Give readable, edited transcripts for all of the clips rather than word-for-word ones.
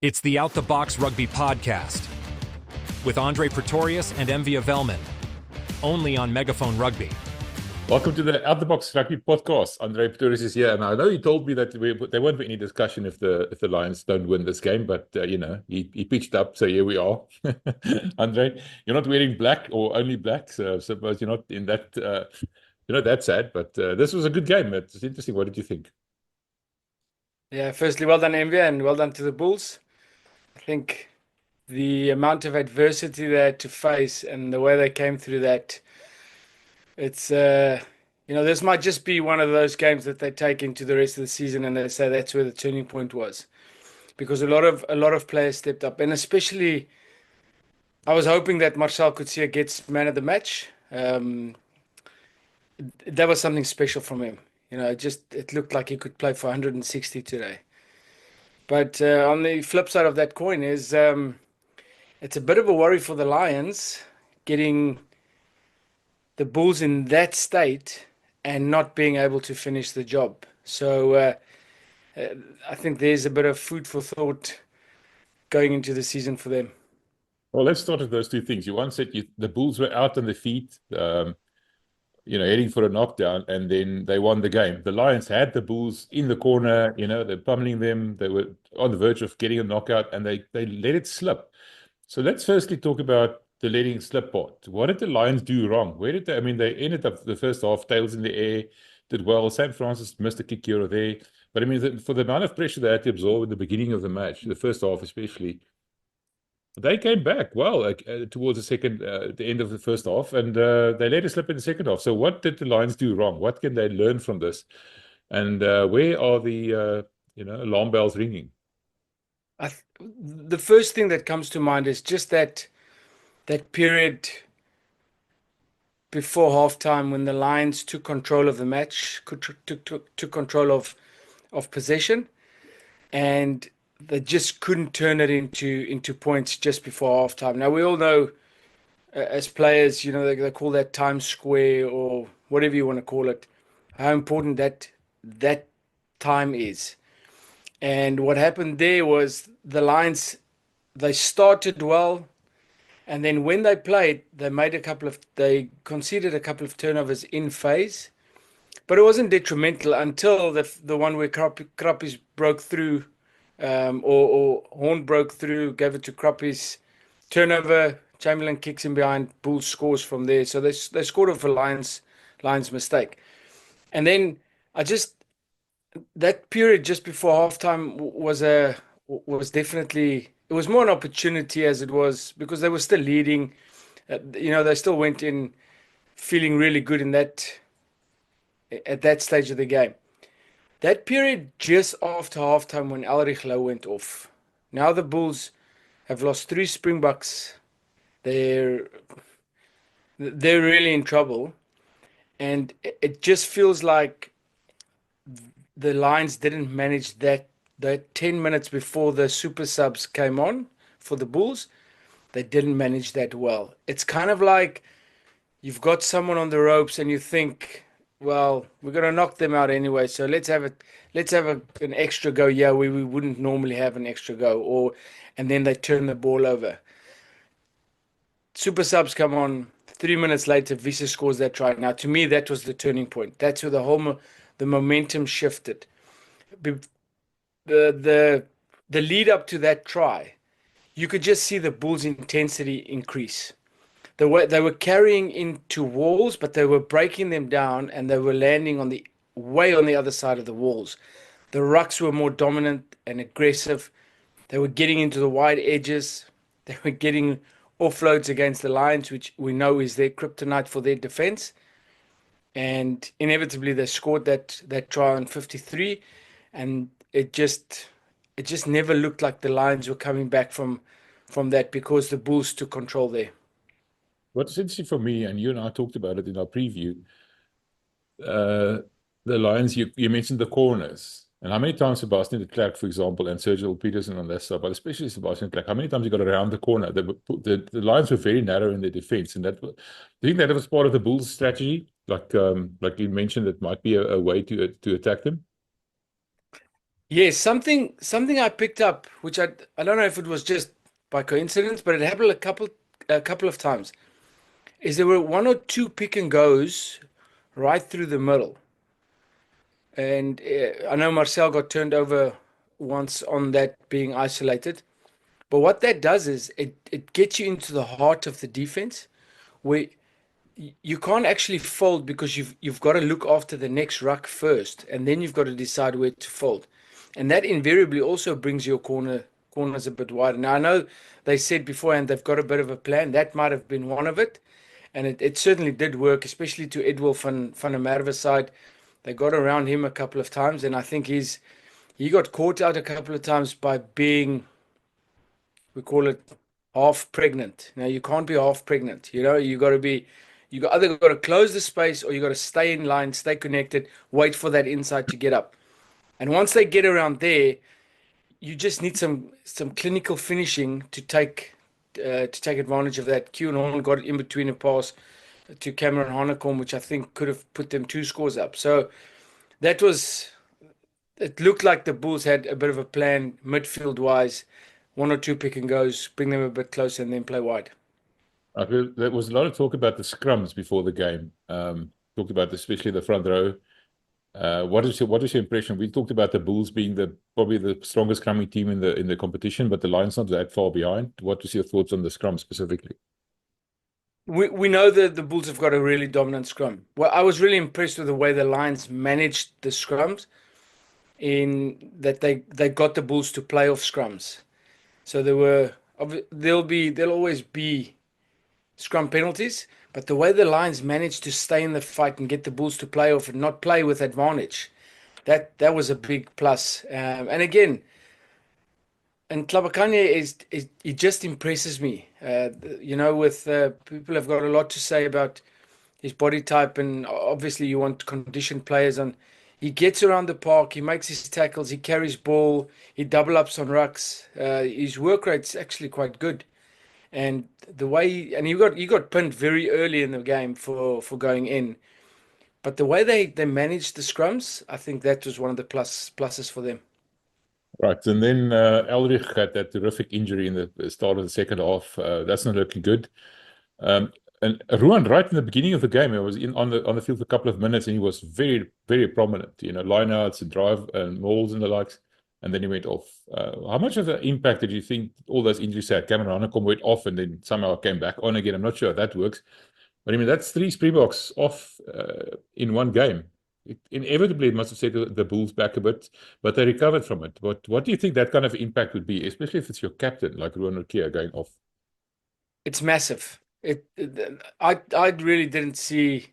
It's the Out the Box Rugby Podcast with André Pretorius and Welman, only on Megaphone Rugby. Welcome to the Out the Box Rugby Podcast. André Pretorius is here, and I know he told me that there won't be any discussion if the Lions don't win this game, but he pitched up, so here we are. André, you're not wearing black or only black, so I suppose you're not in that. That's sad, but this was a good game. It's interesting. What did you think? Yeah, firstly, well done, Envy, and well done to the Bulls. I think the amount of adversity they had to face and the way they came through that, it's, this might just be one of those games that they take into the rest of the season and they say that's where the turning point was. Because a lot of players stepped up, and especially I was hoping that Marcel Coetzee gets man of the match. That was something special from him. It looked like he could play for 160 today. But on the flip side of that coin is it's a bit of a worry for the Lions getting the Bulls in that state and not being able to finish the job. So I think there's a bit of food for thought going into the season for them. Well, let's start with those two things. You once said the Bulls were out on the feet, heading for a knockdown, and then they won the game. The Lions had the Bulls in the corner, they're pummeling them. They were on the verge of getting a knockout, and they let it slip. So let's firstly talk about the letting it slip part. What did the Lions do wrong? They ended up the first half, tails in the air, did well. St. Francis missed a kick here or there. But for the amount of pressure they had to absorb at the beginning of the match, the first half especially, they came back well towards the end of the first half, and they let it slip in the second half. So what did the Lions do wrong? What can they learn from this? And where are the alarm bells ringing? The first thing that comes to mind is just that period before halftime when the Lions took control of the match, took control of possession, and they just couldn't turn it into points just before halftime. Now, we all know as players, they call that time square or whatever you want to call it, how important that time is. And what happened there was the Lions, they started well, and then when they played, they conceded a couple of turnovers in phase, but it wasn't detrimental until the one where Krappies broke through. Or Horn broke through, gave it to Krappies, turnover, Chamberlain kicks him behind, Bulls scores from there. So they scored off a Lions mistake. And then that period just before halftime was definitely, it was more an opportunity as it was, because they were still leading. They still went in feeling really good at that stage of the game. That period just after halftime when Elrich Low went off. Now the Bulls have lost 3 Springboks. They're really in trouble. And it just feels like the Lions didn't manage that 10 minutes before the super subs came on for the Bulls. They didn't manage that well. It's kind of like you've got someone on the ropes and you think, well, we're going to knock them out anyway, so let's have an extra go. Yeah, we wouldn't normally have an extra go, and then they turn the ball over. Super subs come on. 3 minutes later, Visa scores that try. Now, to me, that was the turning point. That's where the momentum shifted. The lead up to that try, you could just see the Bulls' intensity increase. They were carrying into walls, but they were breaking them down, and they were landing on the other side of the walls. The rucks were more dominant and aggressive. They were getting into the wide edges. They were getting offloads against the Lions, which we know is their kryptonite for their defense. And inevitably, they scored that try on 53, and it just never looked like the Lions were coming back from that, because the Bulls took control there. What's interesting for me, and you and I talked about it in our preview, the Lions, you mentioned the corners. And how many times Sebastian de Klerk, for example, and Sergio Peterson on that side, but especially Sebastian de Klerk, how many times he got around the corner? The Lions were very narrow in their defense. And do you think that was part of the Bulls' strategy? Like you mentioned, it might be a way to attack them? Yes, something I picked up, which I don't know if it was just by coincidence, but it happened a couple of times, is there were one or two pick and goes right through the middle. And I know Marcel got turned over once on that being isolated. But what that does is it gets you into the heart of the defense where you can't actually fold because you've got to look after the next ruck first, and then you've got to decide where to fold. And that invariably also brings your corners a bit wider. Now I know they said beforehand they've got a bit of a plan. That might have been one of it. And it certainly did work, especially to Edwil van der Merwe's side. They got around him a couple of times, and I think he got caught out a couple of times by being, we call it half pregnant. Now you can't be half pregnant. You got either got to close the space or you got to stay in line, stay connected, wait for that inside to get up. And once they get around there, you just need some clinical finishing to take advantage of that. Kewan Horn got in between a pass to Cameron Hanekom, which I think could have put them 2 scores up. So that was, it looked like the Bulls had a bit of a plan midfield wise, one or two pick and goes, bring them a bit closer and then play wide. I feel there was a lot of talk about the scrums before the game. Talked about especially the front row. What is your impression? We talked about the Bulls being probably the strongest scrumming team in the competition, but the Lions not that far behind. What was your thoughts on the scrum specifically? We know that the Bulls have got a really dominant scrum. Well, I was really impressed with the way the Lions managed the scrums, in that they got the Bulls to play off scrums. So there'll always be scrum penalties, but the way the Lions managed to stay in the fight and get the Bulls to play off and not play with advantage, that was a big plus. And again, and Tlabakanye is he just impresses me. With people have got a lot to say about his body type, and obviously you want conditioned players. And he gets around the park, he makes his tackles, he carries ball, he double ups on rucks. His work rate's actually quite good. And he got pinned very early in the game for going in. But the way they managed the scrums, I think that was one of the pluses for them. Right, and then Elrich had that terrific injury in the start of the second half. That's not looking good. And Ruan, right in the beginning of the game, he was on the field for a couple of minutes, and he was very, very prominent. Lineouts and drive and mauls and the likes, and then he went off. How much of an impact did you think all those injuries had? Cameron Hanekom went off and then somehow came back on again. I'm not sure how that works, but I mean that's 3 Springboks off in one game. Inevitably, it must have set the Bulls back a bit, but they recovered from it. What do you think that kind of impact would be, especially if it's your captain like Ruan Rukia going off? It's massive. I really didn't see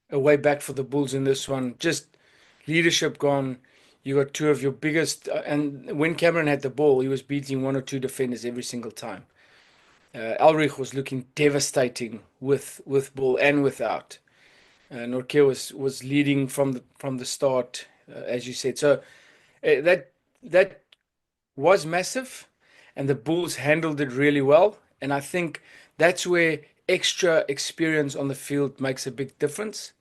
a way back for the Bulls in this one. Just leadership gone. You got two of your biggest, and when Cameron had the ball, he was beating one or two defenders every single time. Elrich was looking devastating with ball and without. Nortje was leading from the start, as you said. So that was massive, and the Bulls handled it really well. And I think that's where extra experience on the field makes a big difference.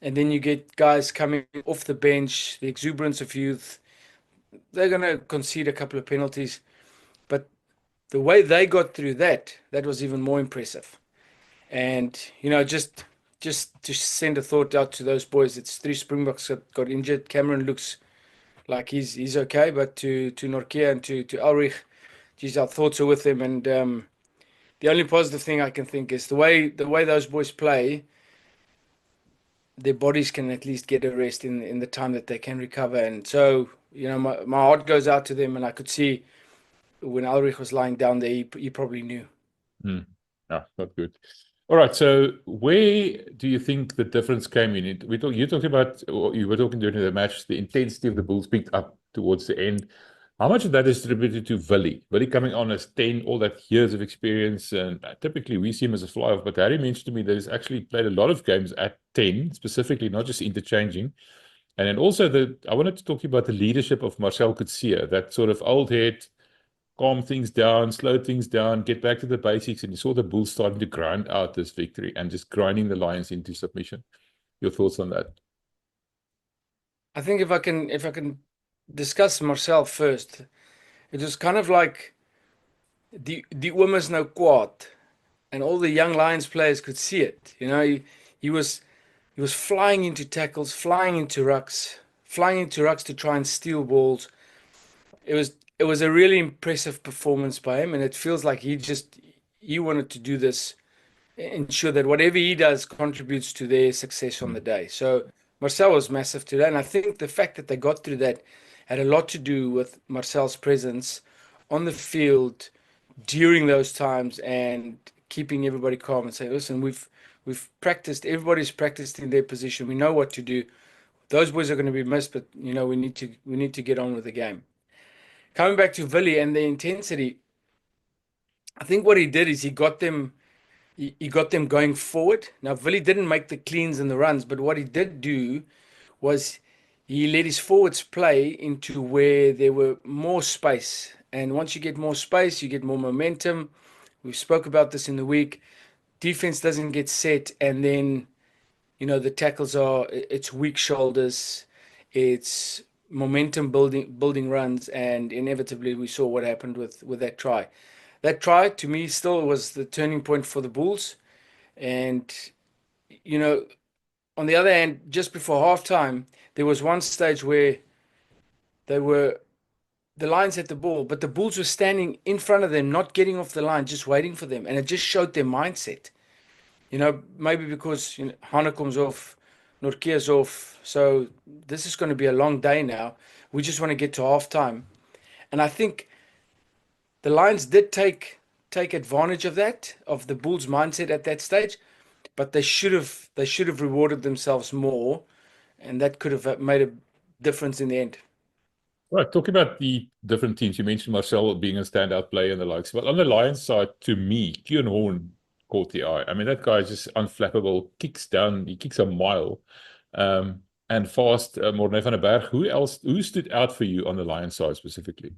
And then you get guys coming off the bench, the exuberance of youth. They're going to concede a couple of penalties, but the way they got through that was even more impressive. And just to send a thought out to those boys, it's 3 Springboks that got injured. Cameron looks like he's okay, but to Nortje and to Elrich, geez, our thoughts are with them. And the only positive thing I can think is the way those boys play, their bodies can at least get a rest in the time that they can recover. And so, my heart goes out to them, and I could see when Elrich was lying down there, he probably knew. Yeah, not good. All right, so where do you think the difference came in? You talked about, or you were talking during the match, the intensity of the Bulls picked up towards the end. How much of that is attributed to Willie? Willie coming on as 10, all that years of experience, and typically we see him as a fly-off, but Harry mentioned to me that he's actually played a lot of games at 10, specifically, not just interchanging. And then also, I wanted to talk to you about the leadership of Marcel Coetzee, that sort of old head, calm things down, slow things down, get back to the basics, and you saw the Bulls starting to grind out this victory and just grinding the Lions into submission. Your thoughts on that? I think if I can discuss Marcel first. It was kind of like the oom is nou kwaad, and all the young Lions players could see it. He was flying into tackles, flying into rucks to try and steal balls. It was a really impressive performance by him, and it feels like he wanted to do this, ensure that whatever he does contributes to their success on the day. So Marcel was massive today, and I think the fact that they got through that had a lot to do with Marcel's presence on the field during those times and keeping everybody calm and say, listen, we've practiced, everybody's practiced in their position. We know what to do. Those boys are going to be missed, but we need to get on with the game. Coming back to Willie and the intensity, I think what he did is he got them going forward. Now Willie didn't make the cleans and the runs, but what he did do was he let his forwards play into where there were more space. And once you get more space, you get more momentum. We spoke about this in the week. Defense doesn't get set, and then the tackles it's weak shoulders, it's momentum building runs, and inevitably we saw what happened with that try. That try to me still was the turning point for the Bulls. And on the other hand, just before halftime, there was one stage where the Lions had the ball, but the Bulls were standing in front of them, not getting off the line, just waiting for them. And it just showed their mindset. Maybe because Hanekom's off, Nortje's off. So this is going to be a long day now. We just want to get to halftime. And I think the Lions did take advantage of that, of the Bulls' mindset at that stage, but they should have rewarded themselves more, and that could have made a difference in the end. Right, talking about the different teams, you mentioned Marcel being a standout player and the likes. But on the Lions side, to me, Kieran Horn caught the eye. I mean, that guy is just unflappable, kicks down, he kicks a mile. And fast, Morne van der Berg. Who stood out for you on the Lions side specifically?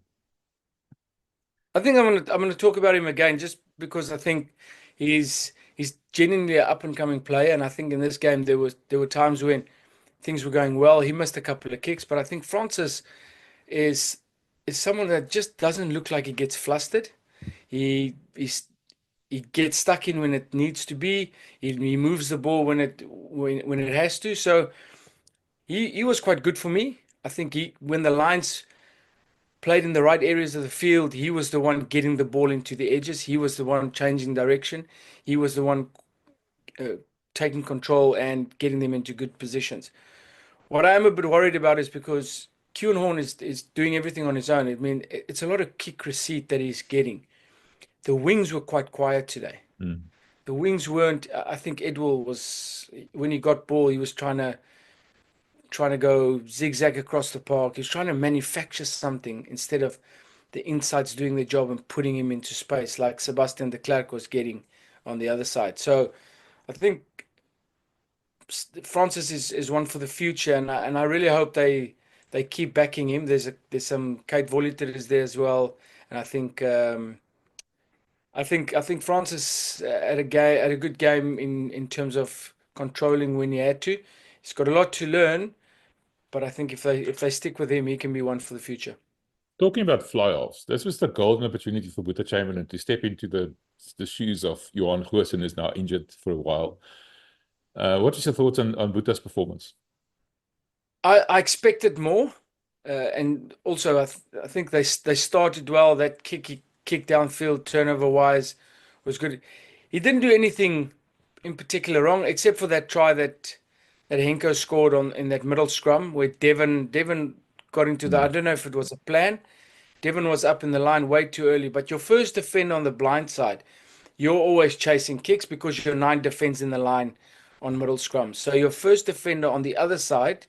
I think I'm gonna talk about him again just because I think he's genuinely an up and coming player, and I think in this game there were times when things were going well. He missed a couple of kicks, but I think Francis is someone that just doesn't look like he gets flustered. He gets stuck in when it needs to be. He moves the ball when it has to. So he was quite good for me. I think when the Lions played in the right areas of the field, he was the one getting the ball into the edges. He was the one changing direction. He was the one taking control and getting them into good positions. What I am a bit worried about is because Kieran Horn is doing everything on his own. I mean, it's a lot of kick receipt that he's getting. The wings were quite quiet today. The wings weren't. I think Edwell was, when he got ball, he was trying to go zigzag across the park. He was trying to manufacture something instead of the insides doing their job and putting him into space like Sebastian de Klerk was getting on the other side. So I think Francis is one for the future, and I really hope they keep backing him. There's some Kate Voliter is there as well, and I think Francis had a good game in terms of controlling when he had to. He's got a lot to learn, but I think if they stick with him, he can be one for the future. Talking about fly-offs, this was the golden opportunity for Boeta Chamberlain to step into the shoes of Johan Goosen, who's now injured for a while. What is your thoughts on Boeta's performance? I expected more, and also I think they started well. That kick downfield, turnover-wise, was good. He didn't do anything in particular wrong, except for that try that Henko scored in that middle scrum where Devon got into I don't know if it was a plan. Devon was up in the line way too early, but your first defender on the blind side, you're always chasing kicks because you're 9 defends in the line on middle scrum. So your first defender on the other side,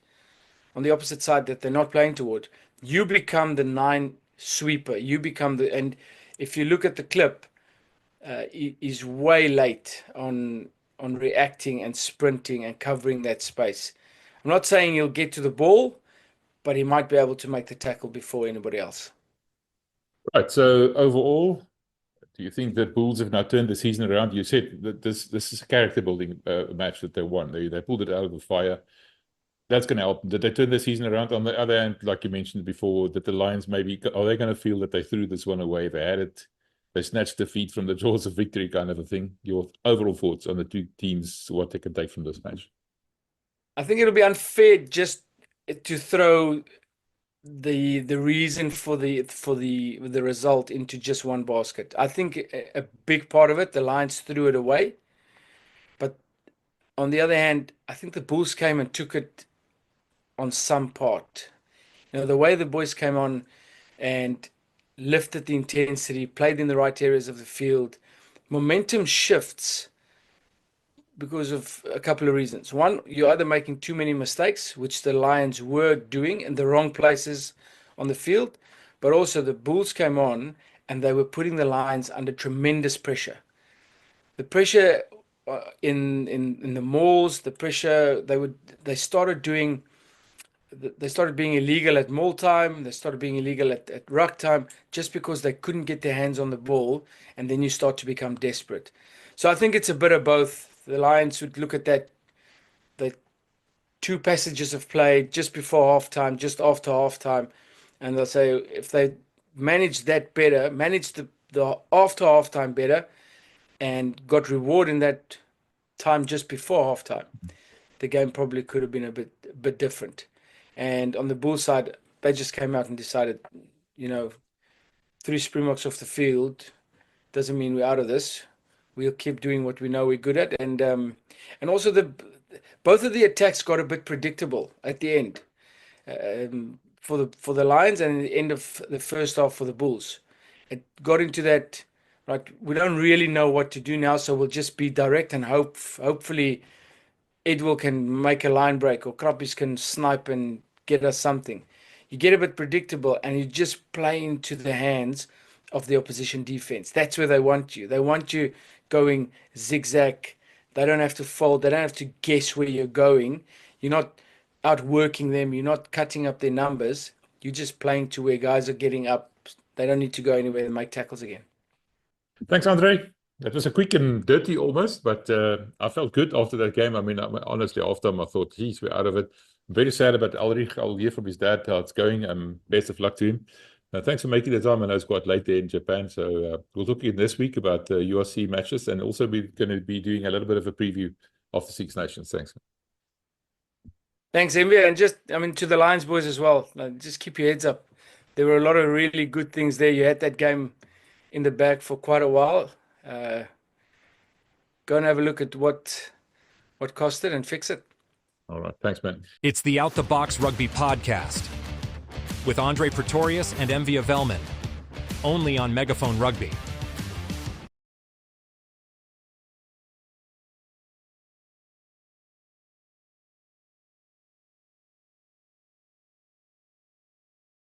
on the opposite side that they're not playing toward, you become the 9 sweeper. And if you look at the clip, he's way late on reacting and sprinting and covering that space. I'm not saying he'll get to the ball, but he might be able to make the tackle before anybody else. Right. So overall, do you think that Bulls have now turned the season around? You said that this is a character building match that they won. They pulled it out of the fire. That's going to help. Did they turn the season around? On the other hand, like you mentioned before, that the Lions maybe, are they going to feel that they threw this one away? They had it, they snatched defeat from the jaws of victory, kind of a thing. Your overall thoughts on the two teams, what they can take from this match? I think it'll be unfair just to throw the reason for the result into just one basket. I think a big part of it, the Lions threw it away. But on the other hand, I think the Bulls came and took it on some part. You know, the way the boys came on and lifted the intensity, played in the right areas of the field, momentum shifts because of a couple of reasons. One, you're either making too many mistakes, which the Lions were doing in the wrong places on the field, but also the Bulls came on and they were putting the Lions under tremendous pressure. The pressure in the malls, the pressure they started being illegal at mall time, they started being illegal at ruck time, just because they couldn't get their hands on the ball, and then you start to become desperate. So I think it's a bit of both. The Lions would look at the 2 passages of play just before halftime, just after halftime, and they'll say if they managed that better, managed the after halftime better, and got reward in that time just before halftime, the game probably could have been a bit different. And on the Bulls side, they just came out and decided, 3 Springboks off the field doesn't mean we're out of this. We'll keep doing what we know we're good at, and also both of the attacks got a bit predictable at the end for the Lions, and at the end of the first half for the Bulls. It got into that, right? We don't really know what to do now, so we'll just be direct and hopefully Edwell can make a line break or Krappies can snipe and get us something. You get a bit predictable and you just play into the hands of the opposition defense. That's where they want you. They want you going zigzag. They don't have to fold. They don't have to guess where you're going. You're not outworking them. You're not cutting up their numbers. You're just playing to where guys are getting up. They don't need to go anywhere and make tackles again. Thanks, Andre. That was a quick and dirty almost, but I felt good after that game. I mean, honestly, after I thought, geez, we're out of it. I'm very sad about Ulrich. I'll hear from his dad how it's going. Best of luck to him. Thanks for making the time. I know it's quite late there in Japan, so we'll talk again this week about URC matches, and also we're going to be doing a little bit of a preview of the Six Nations. Thanks. Thanks, Envy. And to the Lions boys as well, just keep your heads up. There were a lot of really good things there. You had that game in the bag for quite a while. Go and have a look at what cost it and fix it. All right. Thanks, man. It's the Out the Box Rugby Podcast with André Pretorius and Envy Welman, only on Megaphone Rugby.